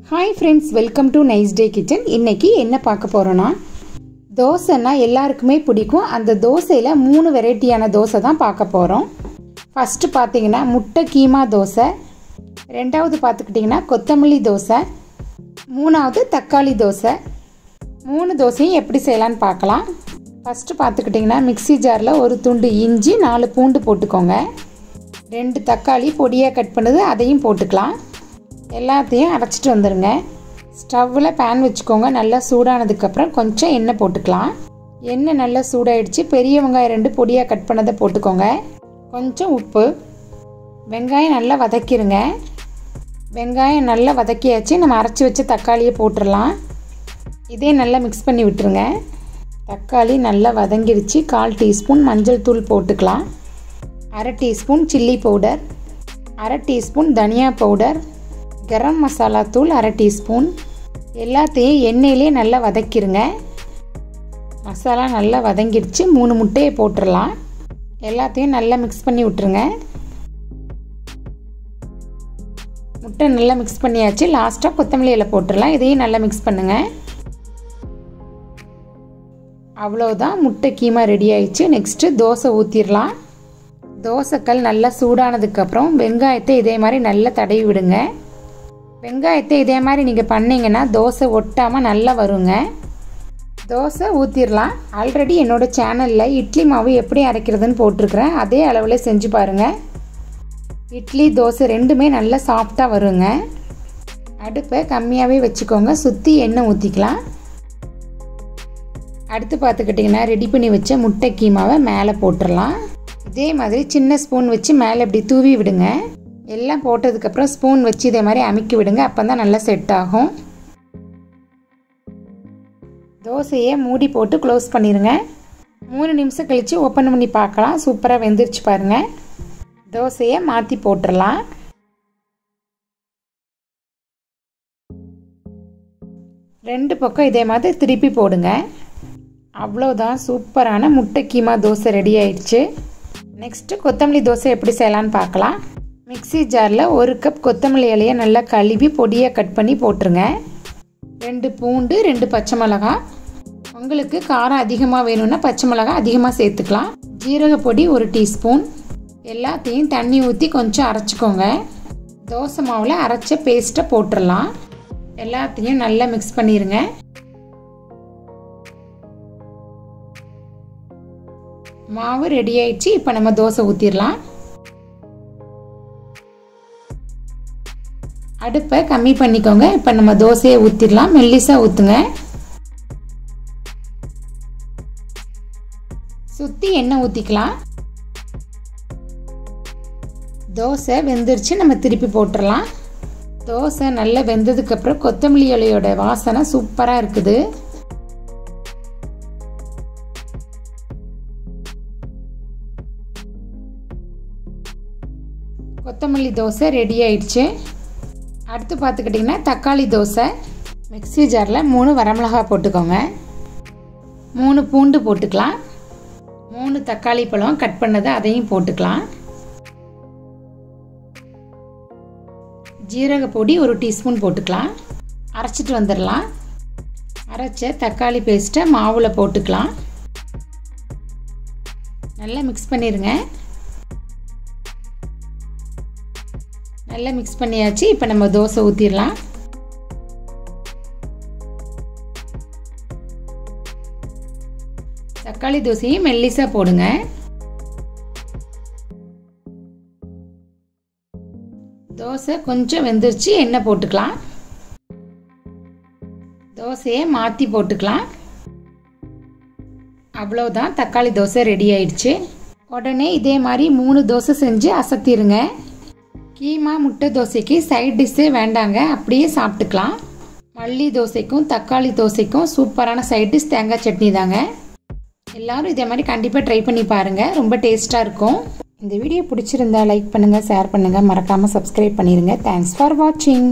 Hi friends, welcome to Nicedaykitchen. இன்னைக்கு என்ன பார்க்க போறோம்னா தோசைனா எல்லாருக்குமே பிடிக்கும். அந்த தோசையில மூணு வெரைட்டியான தோசை தான் பார்க்க போறோம். ஃபர்ஸ்ட் பாத்தீங்கன்னா முட்டை கீமா தோசை, ரெண்டாவது பாத்துக்கிட்டீங்கன்னா கொத்தமல்லி தோசை, மூணாவது தக்காளி தோசை. மூணு தோசையும் எப்படி செய்யலாம்னு பார்க்கலாம். ஃபர்ஸ்ட் பாத்துக்கிட்டீங்கன்னா மிக்ஸி ஜார்ல ஒரு துண்டு இஞ்சி, 4 பூண்டு போட்டுக்கோங்க. 2 தக்காளி பொடியா கட் பண்ணது அதையும் போட்டுக்கலாம். எல்லாத்தையும் அரைச்சிட்டு வந்துருங்க. ஸ்டவ்வில் பேன் வச்சுக்கோங்க. நல்லா சூடானதுக்கு அப்புறம் கொஞ்சம் எண்ணெய் போட்டுக்கலாம். எண்ணெய் நல்லா சூடாயிடுச்சு. பெரிய வெங்காயம் 2 பொடியாக கட் பண்ணதை போட்டுக்கோங்க. கொஞ்சம் உப்பு. வெங்காயம் நல்லா வதக்கிடுங்க. வெங்காயம் நல்லா வதக்கியாச்சு. நம்ம அரைச்சி வச்ச தக்காளியை போட்டுடலாம். இதே நல்லா மிக்ஸ் பண்ணி விட்டுருங்க. தக்காளி நல்லா வதங்கிடுச்சு. 1/4 டீஸ்பூன் மஞ்சள் தூள் போட்டுக்கலாம். 1/2 டீஸ்பூன் சில்லி பவுடர், 1/2 டீஸ்பூன் தனியா பவுடர், கரம் மசாலா தூள் 1/2 டீஸ்பூன். எல்லாத்தையும் எண்ணெயிலே நல்லா வதக்கிடுங்க. மசாலா நல்லா வதங்கிடுச்சு. 3 முட்டையை போட்டுடலாம். எல்லாத்தையும் நல்லா மிக்ஸ் பண்ணி விட்டுருங்க. முட்டை நல்லா மிக்ஸ் பண்ணியாச்சு. லாஸ்ட்டாக கொத்தமல்லி இலை போட்டுடலாம். இதையும் நல்லா மிக்ஸ் பண்ணுங்கள். அவ்வளோதான், முட்டை கீமா ரெடி ஆயிடுச்சு. நெக்ஸ்ட்டு தோசை ஊற்றிடலாம். தோசைக்கல் நல்லா சூடானதுக்கப்புறம் வெங்காயத்தை இதே மாதிரி நல்லா தடவி விடுங்க. வெங்காயத்தை இதே மாதிரி நீங்கள் பண்ணிங்கன்னா தோசை ஒட்டாமல் நல்லா வருங்க. தோசை ஊற்றிடலாம். ஆல்ரெடி என்னோடய சேனலில் இட்லி மாவு எப்படி அரைக்கிறதுன்னு போட்டிருக்கிறேன். அதே அளவில் செஞ்சு பாருங்கள். இட்லி தோசை ரெண்டுமே நல்லா சாஃப்டாக வருங்க. அடுப்பை கம்மியாகவே வச்சுக்கோங்க. சுற்றி எண்ணெய் ஊற்றிக்கலாம். அடுத்து பார்த்துக்கிட்டிங்கன்னா ரெடி பண்ணி வச்ச முட்டை கீமாவை மேலே போட்டுடலாம். இதே மாதிரி சின்ன ஸ்பூன் வச்சு மேலே இப்படி தூவி விடுங்க. எல்லாம் போட்டதுக்கப்புறம் ஸ்பூன் வச்சு இதே மாதிரி அமுக்கி விடுங்க. அப்போ தான் நல்லா செட் ஆகும். தோசையை மூடி போட்டு க்ளோஸ் பண்ணிடுங்க. 3 நிமிஷம் கழித்து ஓப்பன் பண்ணி பார்க்கலாம். சூப்பராக வெந்துருச்சு பாருங்கள். தோசையை மாற்றி போட்டுடலாம். ரெண்டு பக்கம் இதே மாதிரி திருப்பி போடுங்க. அவ்வளோதான், சூப்பரான முட்டை கீமா தோசை ரெடி ஆயிடுச்சு. நெக்ஸ்ட்டு கொத்தமல்லி தோசை எப்படி செய்யலான்னு பார்க்கலாம். மிக்ஸி ஜாரில் 1 கப் கொத்தமல்லி இலையை நல்லா கழுவி பொடியாக கட் பண்ணி போட்டுருங்க. 2 பூண்டு, 2 பச்சை மிளகாய். உங்களுக்கு காரம் அதிகமாக வேணும்னா பச்சை மிளகாய் அதிகமாக சேர்த்துக்கலாம். ஜீரகப்பொடி 1 டீஸ்பூன். எல்லாத்தையும் தண்ணி ஊற்றி கொஞ்சம் அரைச்சிக்கோங்க. தோசை மாவில் அரைச்ச பேஸ்ட்டை போட்டுடலாம். எல்லாத்தையும் நல்லா மிக்ஸ் பண்ணிடுங்க. மாவு ரெடி ஆயிடுச்சு. இப்போ நம்ம தோசை ஊற்றிடலாம். அடுப்பை கம்மி பண்ணிக்கோங்க. இப்போ நம்ம தோசையை ஊற்றிடலாம். மெல்லிசாக ஊற்றுங்க. சுற்றி எண்ணெய் ஊற்றிக்கலாம். தோசை வெந்துருச்சு. நம்ம திருப்பி போட்டுடலாம். தோசை நல்லா வெந்ததுக்கப்புறம் கொத்தமல்லி இலையோட வாசனை சூப்பராக இருக்குது. கொத்தமல்லி தோசை ரெடி ஆயிடுச்சு. அடுத்து பார்த்துக்கிட்டிங்கன்னா தக்காளி தோசை. மிக்ஸி ஜாரில் 3 வரமிளகாய் போட்டுக்கோங்க. 3 பூண்டு போட்டுக்கலாம். 3 தக்காளி பழம் கட் பண்ணது அதையும் போட்டுக்கலாம். ஜீரகப்பொடி 1 டீஸ்பூன் போட்டுக்கலாம். அரைச்சிட்டு வந்துடலாம். அரைச்ச தக்காளி பேஸ்ட்டை மாவில் போட்டுக்கலாம். நல்லா மிக்ஸ் பண்ணிடுங்க. நல்லா மிக்ஸ் பண்ணியாச்சு. இப்போ நம்ம தோசை ஊற்றிடலாம். தக்காளி தோசையும் மெல்லிசாக போடுங்க. தோசை கொஞ்சம் வெந்துருச்சு. எண்ணெய் போட்டுக்கலாம். தோசையை மாற்றி போட்டுக்கலாம். அவ்வளோதான், தக்காளி தோசை ரெடி ஆயிடுச்சு. உடனே இதே மாதிரி 3 தோசை செஞ்சு அசத்திடுங்க. கீமா முட்டை தோசைக்கு சைட் டிஷ்ஷே வேண்டாங்க, அப்படியே சாப்பிட்டுக்கலாம். மல்லி தோசைக்கும் தக்காளி தோசைக்கும் சூப்பரான சைட் டிஷ் தேங்காய் சட்னி தாங்க. எல்லோரும் இதே மாதிரி கண்டிப்பாக ட்ரை பண்ணி பாருங்கள். ரொம்ப டேஸ்ட்டாக இருக்கும். இந்த வீடியோ பிடிச்சிருந்தா லைக் பண்ணுங்கள், ஷேர் பண்ணுங்கள், மறக்காமல் சப்ஸ்கிரைப் பண்ணிடுங்க. தேங்க்ஸ் ஃபார் வாட்சிங்.